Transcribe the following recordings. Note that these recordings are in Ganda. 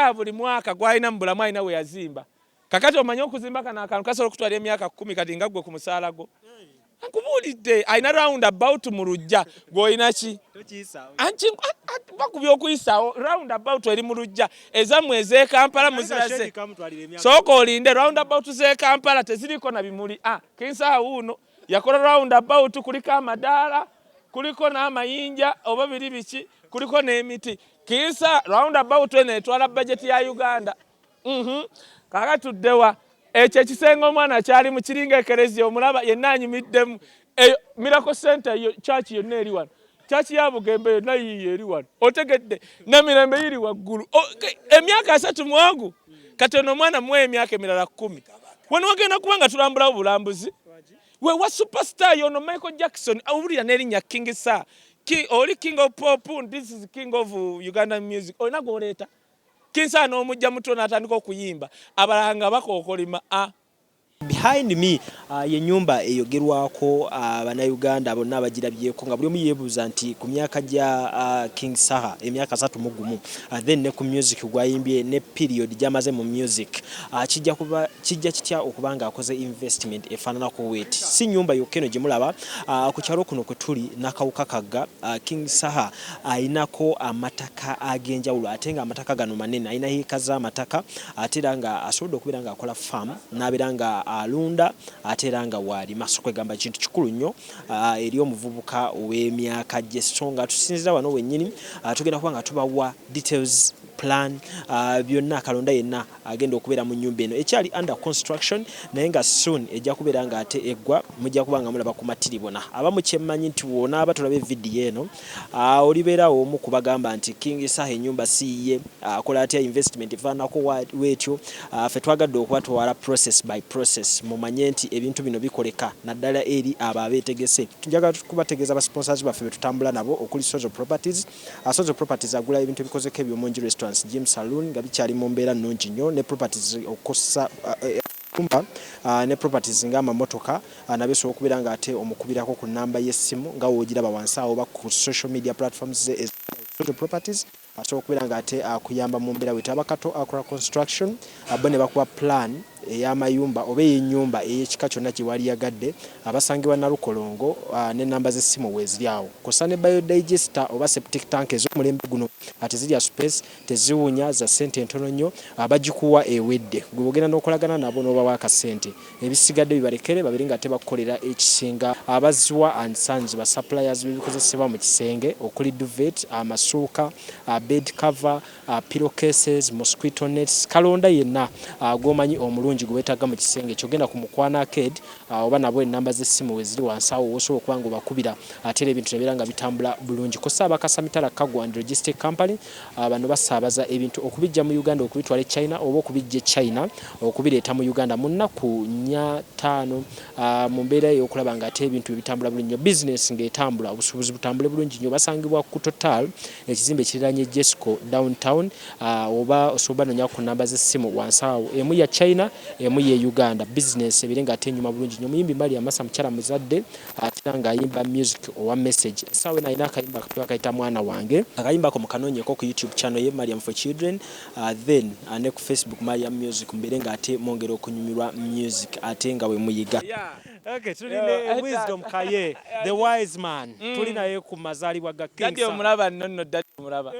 Saha buli mwaka gwalina mu bulamu alina we yazimba. Kakati omanyi okuzimba kana akantu kasobola okutwala emyaka 10 kati nga gwe ku musaala gwo. Nkubulidde alina round about mu lujja gw'olina ki? Bakubye okuyisaawo round about eri mu lujja ezammwe ez'e Kampala muziraze. Sooka olinde round about z'e Kampala teziriko na bimuli. King Saha wuuno yakola round about kuliko amadaala kuliko n'amayinja oba biri biki kuliko n'emiti. King Saha round about eno etwala budget ya Uganda. Kaka tuddewa ekyo ekisenga omwana kyali mu kiringa ekereziya omulaba yenna anyumiddemu. Miracle Center yo church yonna eri wano. Church ya Bugembe yonna yiyo eri wano. Otegedde Namirembe yiri waggulu. Emyaka 3 mwangu kati ono omwana muwe emyaka emirala 10. Wano wagenda kubanga tulambula obulambuzi. Wa superstar yono Michael Jackson awulira n'erinnya King Saha. Oli king of pop, this is king of Ugandan music. Olina gw'oleeta. King Saha n'omujja muto n'atandika okuyimba. Abalanga bakookolima. Behind me Enyumba eyogerwako Bannayuganda bonna abagirabyeko nga buli omu yeebuuza nti ku myaka gya King Saha emyaka 31 then ne ku music gwayimbye ne period gyamaze mu music kijja kitya okubanga akoze investment efaanana ku wet si nyumba yokeno gye mulaba ku kyalo kuno kwe tuli n'akawuka kagga King Saha ayinako amataka ag'enjawulo ate nga amataka gano manene ayina heka z'amataka ate era nga asobodde okubeera nga akola farm n'abeera nga alunda ate era nga wali maso kwegamba kintu kikulu nnyo eri omuvubuka ow'emyaka gye so nga tusinzira wano wennyini tugenda kuba nga tubawa details plan byonna akalonda yenna agenda okubeera mu nnyumba eno ekyali under construction naye nga soon ejja kubeera nga ate eggwa mujja kuba nga mulaba ku matiri bona abamu kyemmanyi nti wona aba tulabe vidiyo eno olibeerawo omu kubagamba nti King Saha ennyumba siye akola atya investment efaanako weetyo ffe twagadde okubatwala process by process mumanye nti ebintu bino bikoleka naddala eri abo abeetegese tujagala kubategeeza basponsors baffe betutambula nabo okuli Social Properties Social Properties agula ebintu ebikozeko ebyomungi restaurants gym saloon nga bikyali mu mbeera nnungi nnyo ne properties okosa kumba ne properties nga amamotoka nabyo so okubeera nga ate omukubirako ku namba y'essimu nga woogiraba wansi awo oba ku social media platforms Social Properties asobola okubeera nga ate akuyamba mu mbeera wetaba kato akola construction bo ne bakuba plan ey'amayumba oba ey'ennyumba ey'ekika kyonna gye wali yagadde abasangibwa Nalukolongo n'ennamba z'essimu weeziri awo kosa ne biodigester oba septic tank ez'omulembe guno ate zirya space teziwunya za ssente entono nnyo abagikuwa ewedde gwe bogenda n'okolagana nabo n'obawa akasente ebisigadde bibalekere babiri nga tebakukolera ekisinga abaziwa and sons ba suppliers b'ebikozesebwa mu kisenge okuli duvet amasuuka bed cover pillow cases mosquito nets kalonda yenna gwomanyi omulungi gwe wetaaga mu kisenge kyogenda ku Mukwana Arcade oba nabo ennamba z'essimu we ziri wansi awo osobola okuba nga obakubira ate ebintu nabeera nga bitambula bulungi kosa abakasamitala Kagwa and Logistic Company bano basaabaza ebintu okubijja mu Uganda okubitwala e China oba okubijja China okubireeta mu Uganda mu nnaku 5 mu mbeera y'okulaba nga ate ebintu bitambula bulungi nnyo business ng'etambula obusuubuzi butambule bulungi nnyo basangibwa ku Total ekizimbe kiriraanye Jesco downtown oba osobola nonya ku namba z'essimu wansi awo emu ya China emu ye Uganda business ebirenga ate nyuma bulungi nnyo muyimbi Mali Amasa mukyala muzadde atira nga ayimba music owa message sawe na ina akayimba akayita mwana wange akayimba ko mukanoonyeko ku YouTube channel ye Mariam for Children then ne ku Facebook Mariam Music mbirenga ate mongero okunyumirwa music ate nga we muyiga okay tuline wisdom Kaye the wise man tulina ye ku mazalibwa ga King Saha dadi omulaba nonno dadi omulaba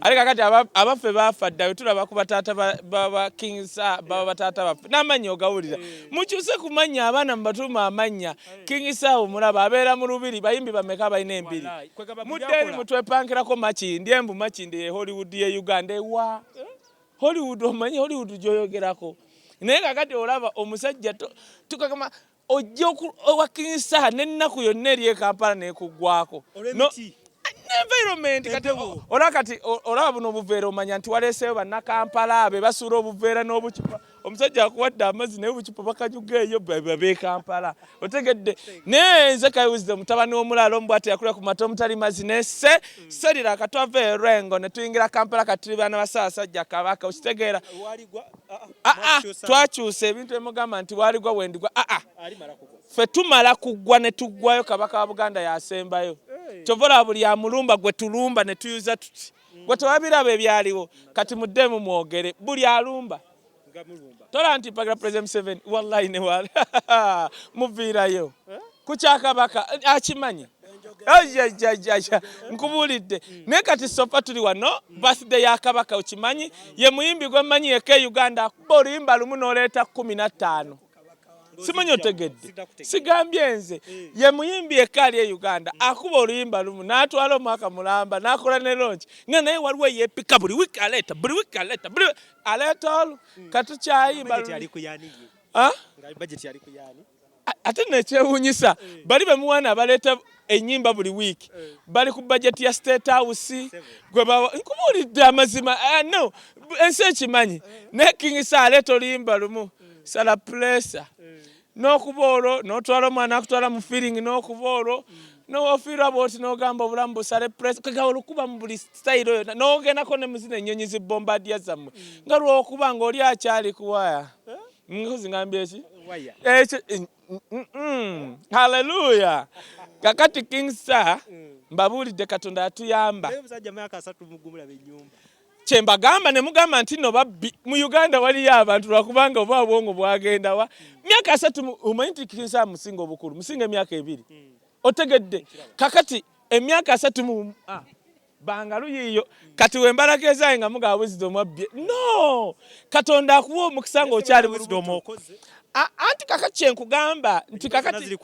aleka kati abafe bafa ddayo tulaba ku bataata baba King Saha baba bataata bafe n'amannya ogawulira mukyuse kumanya abaana mubatuma amanya King Saha omulaba abeera mu lubiri bayimbi bameka balina embiri mudderi mutwepankirako makindi embu makindi ye Hollywood ye Uganda ewa Hollywood omanyi Hollywood gyoyogerako naye kakati olaba omusajja tukagamba ojja owa King Saha n'ennaku yonna eri e Kampala n'ekuggwako environment kati olaba kati olaba buno obuveera omanya nti waleeseyo bannakampala be basuula obuveera n'obucupa omusajja akuwadde amazzi naye obucupa bakajugeeyo b'e Kampala otegedde naye nze Kaye Wisdom mutabani w'omulaalo omubwate yakulira ku mata omutali mazzi nesse serira akatwava erengo ne tuyingira Kampala kati tuli baana basaasajja kabaka okitegeera twakyusa ebintu emugamba nti waaligwa wendigwa ffe tumala kuggwa ne tuggwayo kabaka wa Buganda yasembayo kyovola buli amulumba gwe tulumba ne tuyuza tuti gwe tewabiraba ebyaliwo kati muddemu mwogere buli alumba tola nti mpagala President Museveni wallahi ne wali muviirayo ku Kyakabaka akimanyi nkubulidde naye kati sofa tuli wano birthday ya Kabaka okimanyi ye muyimbi gwe mmanyi eke Uganda akuba oluyimba lumu n'oleeta 15 simanyi otegedde sigambye nze ye muyimbi ekali e Uganda akuba oluyimba lumu n'atwala omwaka mulamba n'akola ne launch nga naye waliwo yeepika buli wiki aleeta aleeta olu katukyayimba ate nekyewuunyisa bali bemuwana baleeta enyimba buli wiki bali ku budget ya State House nkubulidde amazima no ensi ekimanyi ne King Saha aleeta oluyimba lumu sala pressure n'okuba olwo n'otwala omwana akutwala mu feeling n'okuba olwo n'ofiirwa bwoti n'ogamba obulamu busale pressure kagawa olukuba mu buli style oyo n'ogendako ne muzina ennyonyi zibbombardia zammwe nga lwokuba ng'oli akyali kuwaya nkozi ngambye eki ekyo haleluya kakati King Saha mbabuulidde Katonda atuyamba kyembagamba ne mugamba nti no babbi mu Uganda waliyo abantu lwakubanga oba obwongo bwagenda wa myaka 3 omanyi nti King Saha musinga obukulu musinga emyaka 2 otegedde kakati emyaka 3 bangalu yiyo kati wembalaka ezaye nga mugaba wisdom wabbye no Katonda akuwa omukisa ng'okyali wisdom okoze anti kakati kyenkugamba nti kakati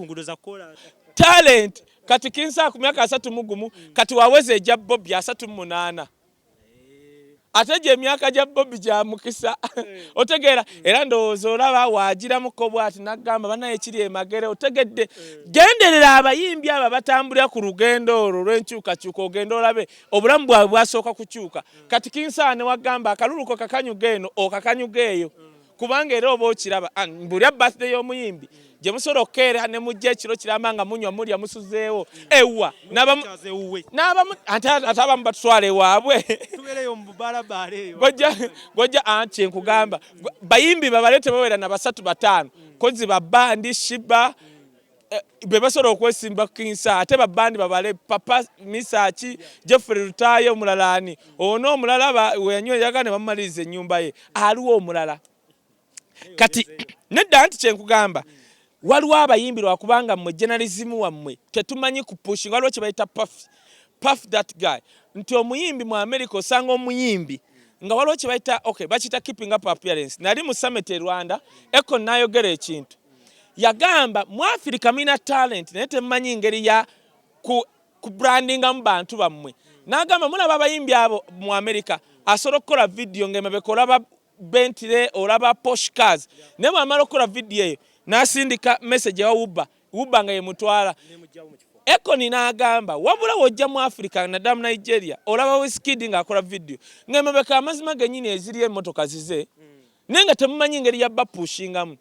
talent kati King Saha ku myaka 31 kati waweze ejja Bobby 38 ate gye emyaka gya Bobby gya mukisa otegeera era ndowooza olaba waagiramuko bw'ati n'agamba banaye kiri emagere otegedde genderera abayimbi abo batambulira ku lugendo olwo lw'enkyukakyuka ogenda olabe obulamu bwabwe bwasooka kukyuka kati King Saha ne wagamba akaluluko kakanyuga eno okakanyuga eyo kubanga era oba okiraba mbulya birthday y'omuyimbi gye musobola okukeera ne mujja ekiro kiramba nga munywa mulya musuzeewo ewa ate abamu batutwala ewaabwe gojja anti nkugamba bayimbi babaleete bawera na 3-5 kozi babandi shiba be basobola okwesimba King Saha ate babandi babale papa misaki Jeffrey Rutaye omulalani ono omulala weyanywa yagane bamumaliriza ennyumba ye aliwo omulala kati nedda nti kyenkugamba waliwo abayimbi lwakubanga mmwe journalism wammwe tetumanyi kupushing waliwo kye bayita puff that guy nti omuyimbi mu America osanga omuyimbi nga waliwo kye bayita bakita keeping up appearance nali mu summit e Rwanda Eko n'ayogera ekintu yagamba mu Africa mina talent naye temumanyi ngeri ya ku brandinga mu bantu bammwe n'agamba mulaba abayimbi abo mu America asobola okukola video ng'emabeka olaba Bentley olaba Porsche cars ne bw'amala okukola video eyo n'asindika message ya Uber nga yemutwala Eko n'agamba wabula wojja mu Africa nadamu Nigeria olaba Wizkid ng'akola video ng'emabeka amazima gennyini eziri emmotoka zize nenga temumanyi ngeri ya bapushingamu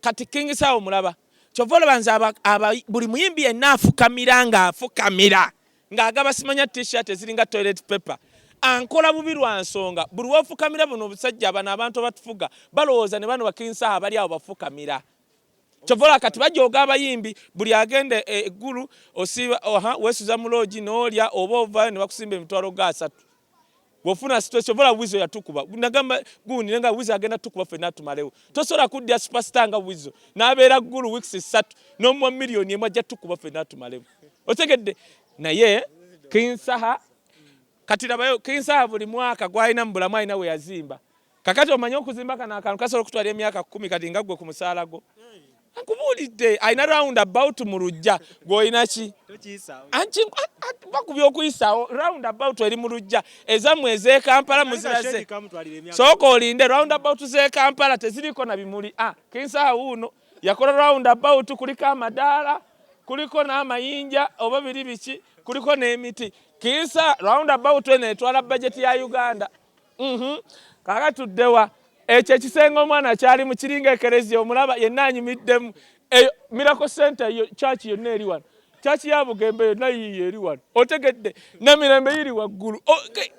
kati King Saha omulaba kyova olabanza buli muyimbi yenna afukamira ng'agaba simanya t-shirt eziringa toilet paper ankola bubi lwa nsonga buli wafukamira buno obusajja abana abantu batufuga balowooza ne bano ba King Saha bali awo bafukamira kyovola kati bajooga abayimbi buli agende eggulu osiiba weesuza mu loogi n'olya oba ovaayo ne bakusimba emitwalo ga 3 wofuna stress kyovola Wizo yatukuba nagamba gundi nenga Wizo agenda tukuba ffenna tumalewo tosobola kuddya superstar nga Wizo n'abeera ggulu weeks 3 n'omuwa miliyoni emu ajja tukuba ffenna tumalewo otegedde naye King Saha kati labayo King Saha buli mwaka gwalina mu bulamu alina we yazimba kakati omanyi okuzimba kana akantu kasobola okutwala emyaka 10 kati nga ggwe ku musaala gwo nkubulidde alina round about mu lujja gw'olina ki bakubye okuyisaawo round about eri mu lujja ezammwe ez'e Kampala muzirase sooka olinde round about z'e Kampala teziriko na bimuli King Saha wuuno yakola round about kuliko amadaala kuliko n'amayinja oba biri biki kuliko n'emiti King Saha round about eno etwala budget ya Uganda kakatuddewa ekyo ekisenga omwana kyali mu kiringa ekereziya omulaba yenna anyumiddemu Miracle Center yo church yonna eri wano church ya Bugembe yonna yiyo eri wano otegedde n'emirembe yiri waggulu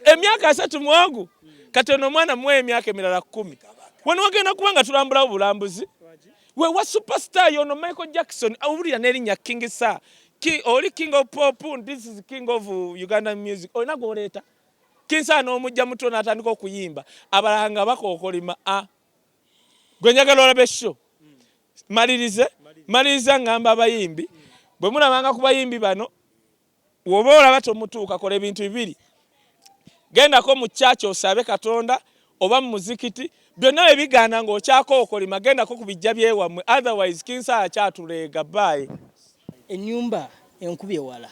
emyaka 3 mwangu kati ono omwana muwe emyaka emirala 10 wano wagenda kuba nga tulambulawo bulambuzi we wa superstar yono Michael Jackson awulira n'erinnya King Saha oli king of pop this is king of Ugandan music olina gw'oleeta King Saha n'omujja muto n'atandika okuyimba abalala nga bakookolima gwe njagala olabe show maliriza ngamba abayimbi bwe mulabanga ku bayimbi bano woba olaba tomutuuka kola ebintu bibiri gendako mu church osabe Katonda oba mu muzikiti byonna ebigaana ng'okyakookolima gendako ku bijja byewamwe otherwise King Saha kyatuleega bye. Enyumba enkubye wala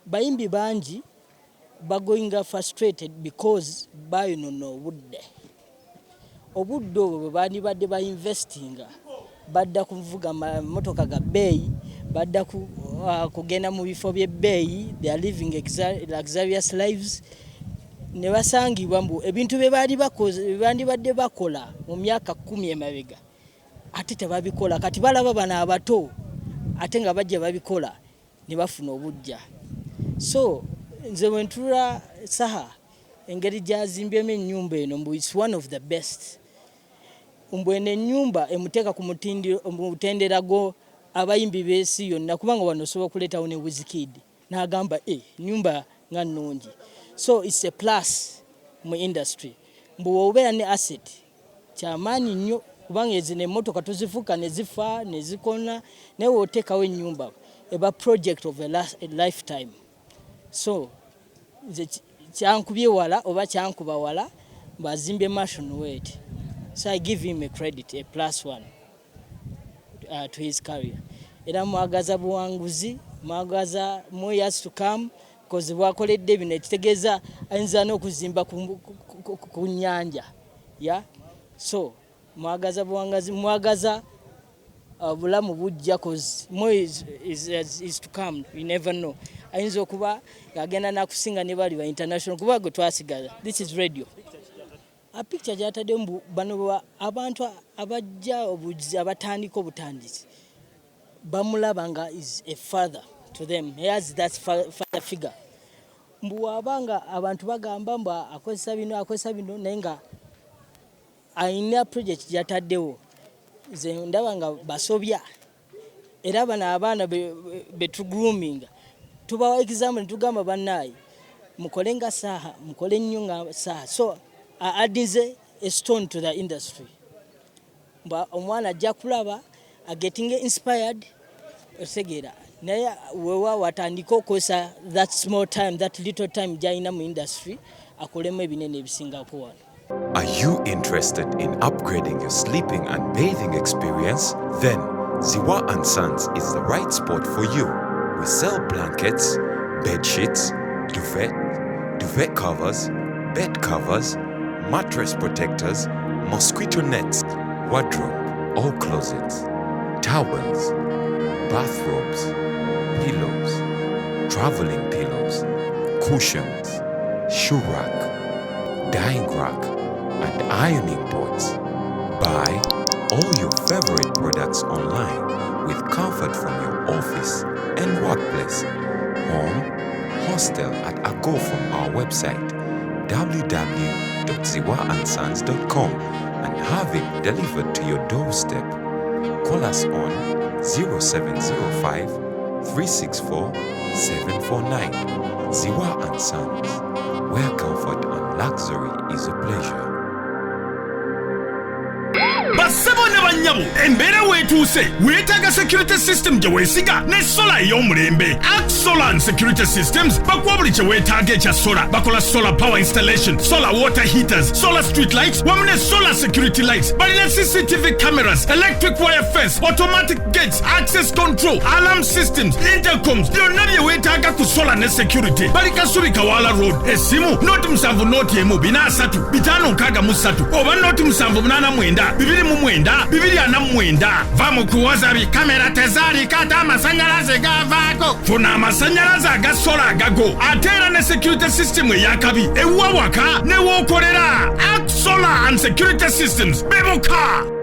bayimbi bangi bagoinga frustrated because bayonono obudde obwo bwe badde ba investinga badda kuvuga motoka ga beeyi badda kugenda mu bifo by'ebbeeyi they are living luxurious lives ne basangibwa mbu ebintu bye badde bakola mu myaka 10 emabega ate tebabikola kati balaba bana abato ate nga bajja babikola ne bafuna obujja. So nze wentura Saha engeri gyazimbyemu ennyumba eno mbu it's one of the best. Mbwene ennyumba emuteeka ku mutendera go abayimbi b'ensi yonna kubanga wano osobola okuleetawo ne Wizkid n'agamba ennyumba nga nnungi. So it's a plus mu industry. Mbu wobeera ne asset kyamaanyi nnyo kubanga ezino emmotoka tuzifuka ne zifa ne zikona naye woteekawo ennyumba eba project of a lifetime. So kyankubye wala oba kyankuba wala bazimbye Marshall Wade. So I give him a credit, a +1 to his career. Era mwagaza buwanguzi, mwagaza more years to come because bwakoledde bino ekitegeeza ayinza n'okuzimba ku nnyanja. Yeah? So mwagaza buwanguzi, mwagaza bulamu bujja because more is to come. You never know. Ayinza okuba agenda nakusinga ne bali ba international kuba gwe twasigaza. This is radio. A picture jatade mbu bano abantu abajja obujizi abatandika obutandisi bamulabanga is a father to them. He has that father figure. Mbu abanga abantu bagamba mba akozesa bino nenga aina project jataddewo ze ndabanga basobya era bana abaana betu grooming tubawa example tugamba bannayi mukolenga Saha mukole nnyo nga Saha. So addize a stone to the industry. Mba omwana ajja kulaba getting inspired osegera naye wewa watandika okosa that small time that little time jaina mu industry akolemu ebinene ebisingako wano. Are you interested in upgrading your sleeping and bathing experience? Then Ziwa & Sons is the right spot for you. We sell blankets, bed sheets, duvet covers, bed covers, mattress protectors, mosquito nets, wardrobe, all closets, towels, bathrobes, pillows, traveling pillows, cushions, shoe rack, dyeing rack, and ironing boards. Buy all your favorite products online with comfort from your office and workplace, home, hostel, or go from our website www.ziwaansons.com and have it delivered to your doorstep. Call us on 0705 364 749. Ziwa & Sons, where comfort and luxury is a pleasure. Basebo ne banyabo embeera weetuuse weetaaga security system gye weesiga ne sola ey'omulembe. Axolan Security Systems bakuwa buli kye weetaaga ekya sola. Bakola solar power installation, solar water heaters, solar street lights wamu ne solar security lights. Balina CCTV cameras, electric wire fence, automatic gates, access control, alarm systems, intercoms, byonna bye weetaaga ku sola ne security. Bali Kasubi Kawala Road. Essimu noti 7 noti emu 43 563 oba noti 789 249 va mu kuwaza kamera tezaali kata amasanyalaze gavaako. Funa amasanyalaze aga sola agago ate era ne security system eyakabi ewuwa waka ne wookolera. Solar and Security Systems bebuka.